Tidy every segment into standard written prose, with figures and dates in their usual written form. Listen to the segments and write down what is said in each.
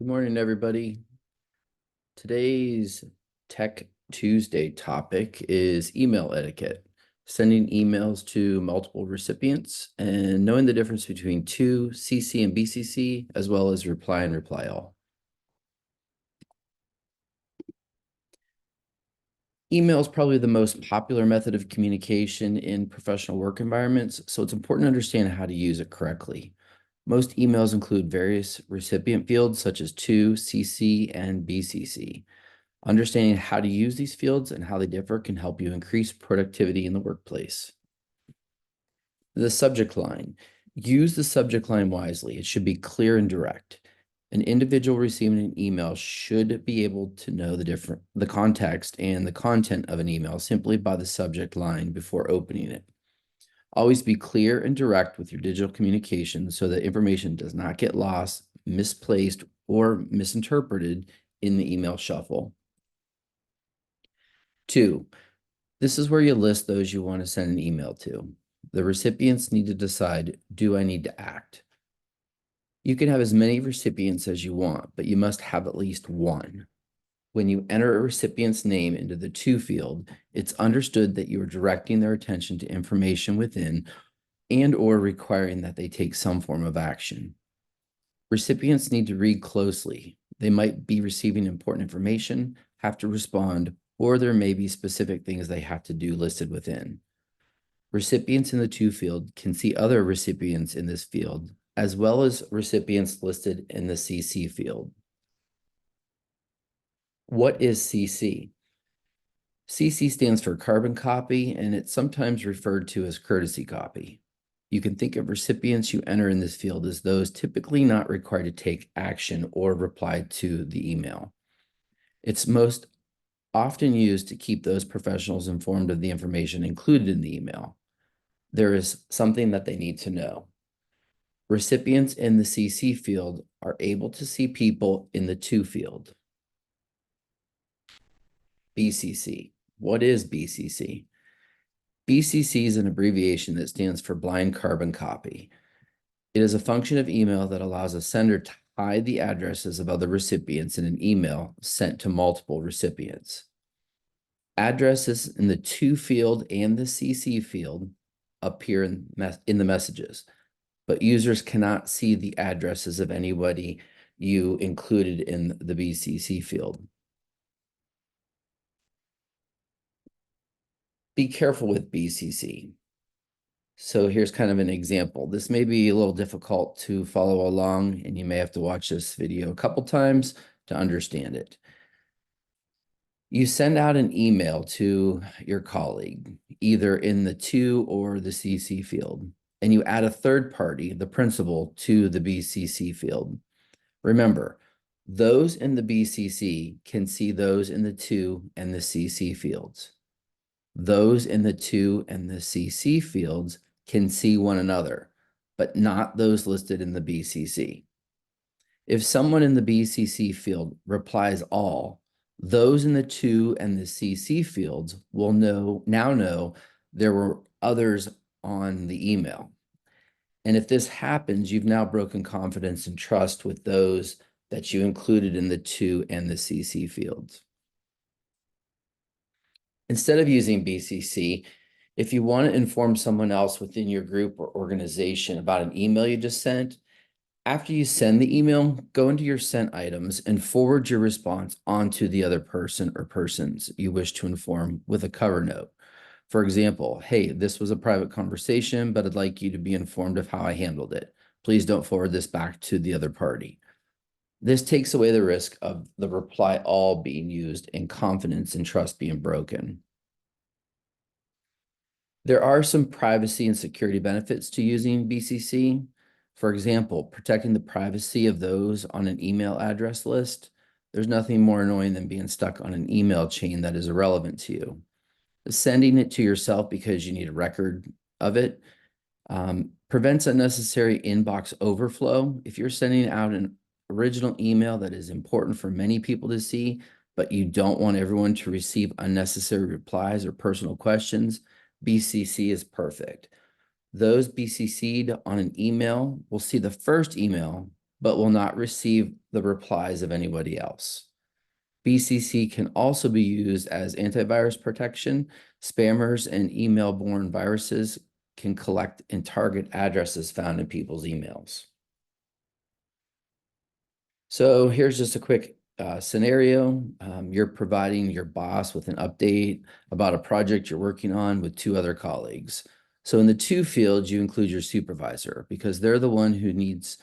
Good morning, everybody. Today's Tech Tuesday topic is email etiquette, sending emails to multiple recipients and knowing the difference between to, CC, and BCC, as well as reply and reply all. Email is probably the most popular method of communication in professional work environments, so it's important to understand how to use it correctly. Most emails include various recipient fields such as to, CC, and BCC. Understanding how to use these fields and how they differ can help you increase productivity in the workplace. The subject line. Use the subject line wisely. It should be clear and direct. An individual receiving an email should be able to know the context and the content of an email simply by the subject line before opening it. Always be clear and direct with your digital communication so that information does not get lost, misplaced, or misinterpreted in the email shuffle. 2, this is where you list those you want to send an email to. The recipients need to decide, do I need to act? You can have as many recipients as you want, but you must have at least one. When you enter a recipient's name into the to field, it's understood that you are directing their attention to information within and/or requiring that they take some form of action. Recipients need to read closely. They might be receiving important information, have to respond, or there may be specific things they have to do listed within. Recipients in the to field can see other recipients in this field, as well as recipients listed in the CC field. What is CC? CC stands for carbon copy, and it's sometimes referred to as courtesy copy. You can think of recipients you enter in this field as those typically not required to take action or reply to the email. It's most often used to keep those professionals informed of the information included in the email. There is something that they need to know. Recipients in the CC field are able to see people in the to field. BCC. What is BCC? BCC is an abbreviation that stands for blind carbon copy. It is a function of email that allows a sender to hide the addresses of other recipients in an email sent to multiple recipients. Addresses in the to field and the CC field appear in the messages, but users cannot see the addresses of anybody you included in the BCC field. Be careful with BCC. So here's kind of an example. This may be a little difficult to follow along, and you may have to watch this video a couple times to understand it. You send out an email to your colleague, either in the to or the CC field, and you add a third party, the principal, to the BCC field. Remember, those in the BCC can see those in the to and the CC fields. Those in the to and the CC fields can see one another, but not those listed in the BCC. If someone in the BCC field replies all, those in the to and the CC fields will now know there were others on the email. And if this happens, you've now broken confidence and trust with those that you included in the to and the CC fields. Instead of using BCC, if you want to inform someone else within your group or organization about an email you just sent, after you send the email, go into your sent items and forward your response onto the other person or persons you wish to inform with a cover note. For example, hey, this was a private conversation, but I'd like you to be informed of how I handled it. Please don't forward this back to the other party. This takes away the risk of the reply all being used and confidence and trust being broken. There are some privacy and security benefits to using BCC. For example, protecting the privacy of those on an email address list. There's nothing more annoying than being stuck on an email chain that is irrelevant to you. Sending it to yourself because you need a record of it prevents unnecessary inbox overflow. If you're sending out an original email that is important for many people to see, but you don't want everyone to receive unnecessary replies or personal questions, BCC is perfect. Those BCC'd on an email will see the first email, but will not receive the replies of anybody else. BCC can also be used as antivirus protection. Spammers and email-borne viruses can collect and target addresses found in people's emails. So here's just a quick scenario. You're providing your boss with an update about a project you're working on with two other colleagues. So in the to field, you include your supervisor because they're the one who needs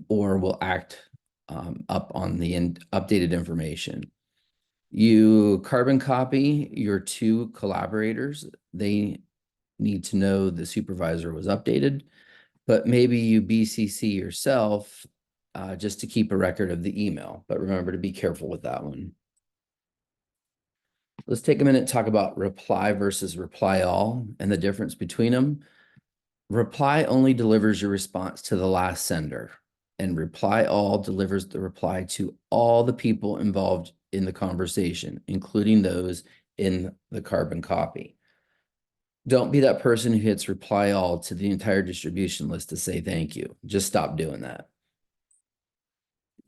or will act up on the updated information. You carbon copy your two collaborators. They need to know the supervisor was updated, but maybe you BCC yourself just to keep a record of the email. But remember to be careful with that one. Let's take a minute to talk about reply versus reply all and the difference between them. Reply only delivers your response to the last sender, and reply all delivers the reply to all the people involved in the conversation, including those in the carbon copy. Don't be that person who hits reply all to the entire distribution list to say thank you. Just stop doing that.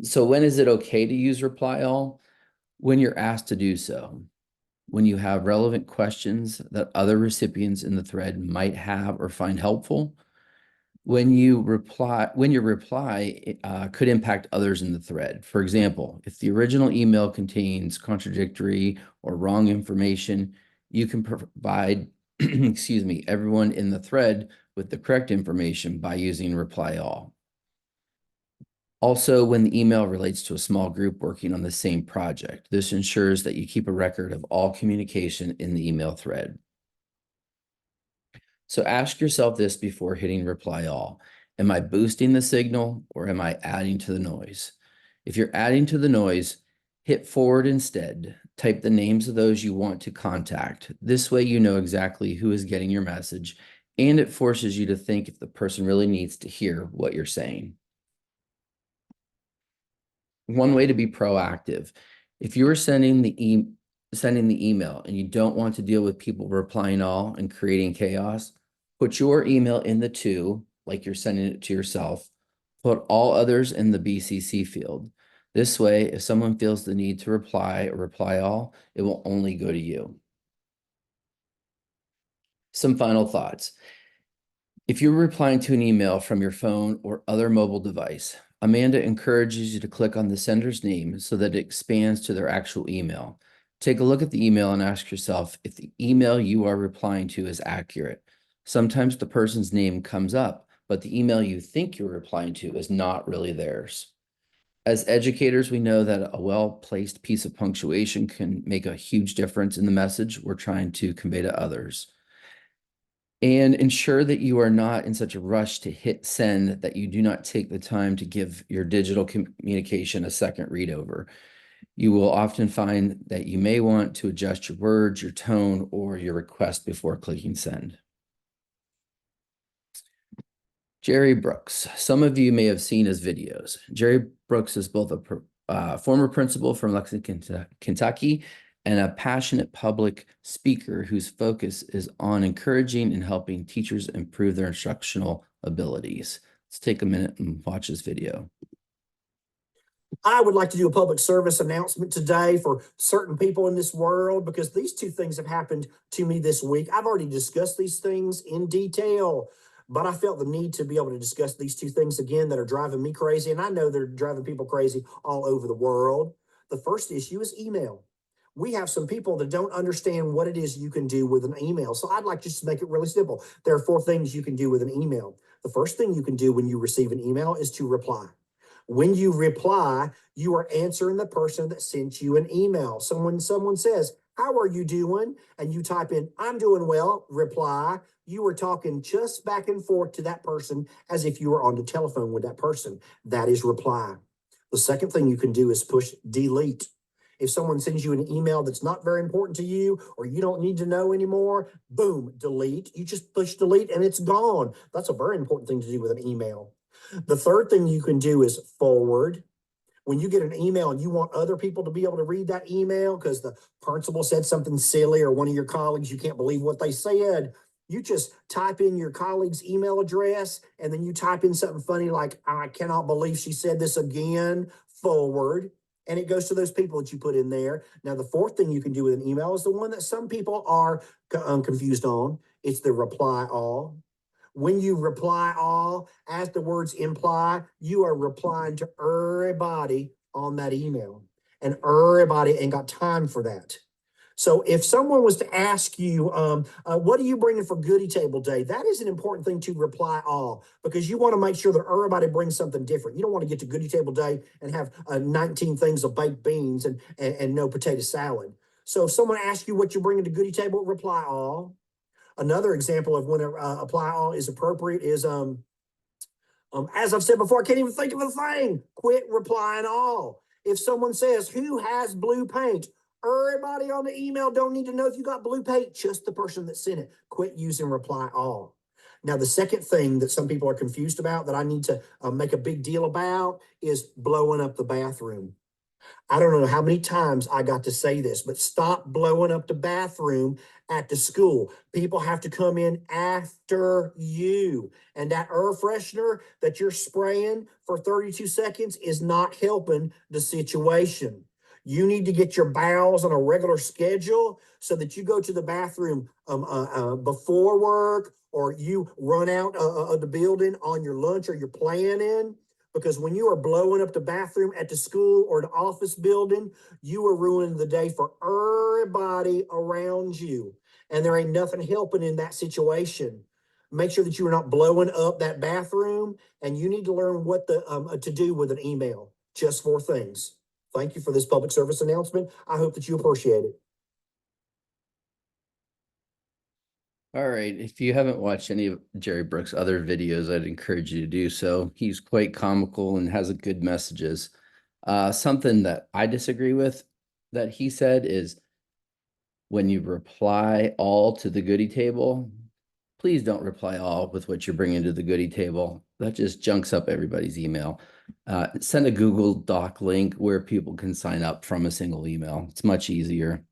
So when is it okay to use reply all? When you're asked to do so. When you have relevant questions that other recipients in the thread might have or find helpful. When your reply could impact others in the thread. For example, if the original email contains contradictory or wrong information, you can provide, excuse me, everyone in the thread with the correct information by using reply all. Also, when the email relates to a small group working on the same project, this ensures that you keep a record of all communication in the email thread. So ask yourself this before hitting reply all. Am I boosting the signal or am I adding to the noise? If you're adding to the noise, hit forward instead. Type the names of those you want to contact. This way you know exactly who is getting your message, and it forces you to think if the person really needs to hear what you're saying. One way to be proactive. If you are sending the email and you don't want to deal with people replying all and creating chaos, put your email in the to, like you're sending it to yourself. Put all others in the BCC field. This way, if someone feels the need to reply or reply all, it will only go to you. Some final thoughts. If you're replying to an email from your phone or other mobile device, Amanda encourages you to click on the sender's name so that it expands to their actual email. Take a look at the email and ask yourself if the email you are replying to is accurate. Sometimes the person's name comes up, but the email you think you're replying to is not really theirs. As educators, we know that a well-placed piece of punctuation can make a huge difference in the message we're trying to convey to others. And ensure that you are not in such a rush to hit send that you do not take the time to give your digital communication a second read over. You will often find that you may want to adjust your words, your tone, or your request before clicking send. Jerry Brooks. Some of you may have seen his videos. Jerry Brooks is both a former principal from Lexington, Kentucky, and a passionate public speaker whose focus is on encouraging and helping teachers improve their instructional abilities. Let's take a minute and watch this video. I would like to do a public service announcement today for certain people in this world because these two things have happened to me this week. I've already discussed these things in detail, but I felt the need to be able to discuss these two things again that are driving me crazy. And I know they're driving people crazy all over the world. The first issue is email. We have some people that don't understand what it is you can do with an email. So I'd like just to make it really simple. There are 4 things you can do with an email. The first thing you can do when you receive an email is to reply. When you reply, you are answering the person that sent you an email. Someone says, "How are you doing?" And you type in, "I'm doing well," reply. You are talking just back and forth to that person as if you were on the telephone with that person. That is reply. The second thing you can do is push delete. If someone sends you an email that's not very important to you or you don't need to know anymore, boom, delete. You just push delete and it's gone. That's a very important thing to do with an email. The third thing you can do is forward. When you get an email and you want other people to be able to read that email because the principal said something silly or one of your colleagues, you can't believe what they said, You just type in your colleague's email address and then you type in something funny like, I cannot believe she said this again, forward. And it goes to those people that you put in there. Now, the fourth thing you can do with an email is the one that some people are confused on. It's the reply all. When you reply all, as the words imply, you are replying to everybody on that email. And everybody ain't got time for that. So if someone was to ask you, what are you bringing for goodie table day? That is an important thing to reply all, because you want to make sure that everybody brings something different. You don't want to get to goodie table day and have 19 things of baked beans and no potato salad. So if someone asks you what you're bringing to goodie table, reply all. Another example of when apply all is appropriate is, as I've said before, I can't even think of a thing. Quit replying all. If someone says, who has blue paint? Everybody on the email don't need to know if you got blue paint, just the person that sent it. Quit using reply all. Now, the second thing that some people are confused about that I need to make a big deal about is blowing up the bathroom. I don't know how many times I got to say this, but stop blowing up the bathroom at the school. People have to come in after you. And that air freshener that you're spraying for 32 seconds is not helping the situation. You need to get your bowels on a regular schedule so that you go to the bathroom before work, or you run out of the building on your lunch or your planning. Because when you are blowing up the bathroom at the school or the office building, you are ruining the day for everybody around you. And there ain't nothing helping in that situation. Make sure that you are not blowing up that bathroom, and you need to learn what to do with an email. Just 4 things. Thank you for this public service announcement. I hope that you appreciate it. All right. If you haven't watched any of Jerry Brooks' other videos, I'd encourage you to do so. He's quite comical and has good messages. Something that I disagree with that he said is, when you reply all to the goodie table, please don't reply all with what you're bringing to the goodie table. That just junks up everybody's email. Send a Google Doc link where people can sign up from a single email. It's much easier.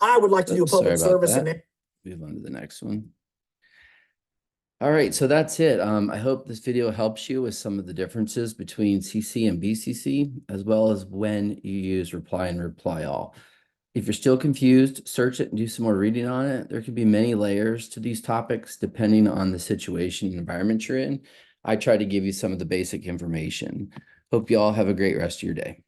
I would like to do a Oops, sorry public about service that. Move on to the next one. All right, so that's it. I hope this video helps you with some of the differences between CC and BCC, as well as when you use reply and reply all. If you're still confused, search it and do some more reading on it. There can be many layers to these topics depending on the situation and environment you're in. I try to give you some of the basic information. Hope you all have a great rest of your day.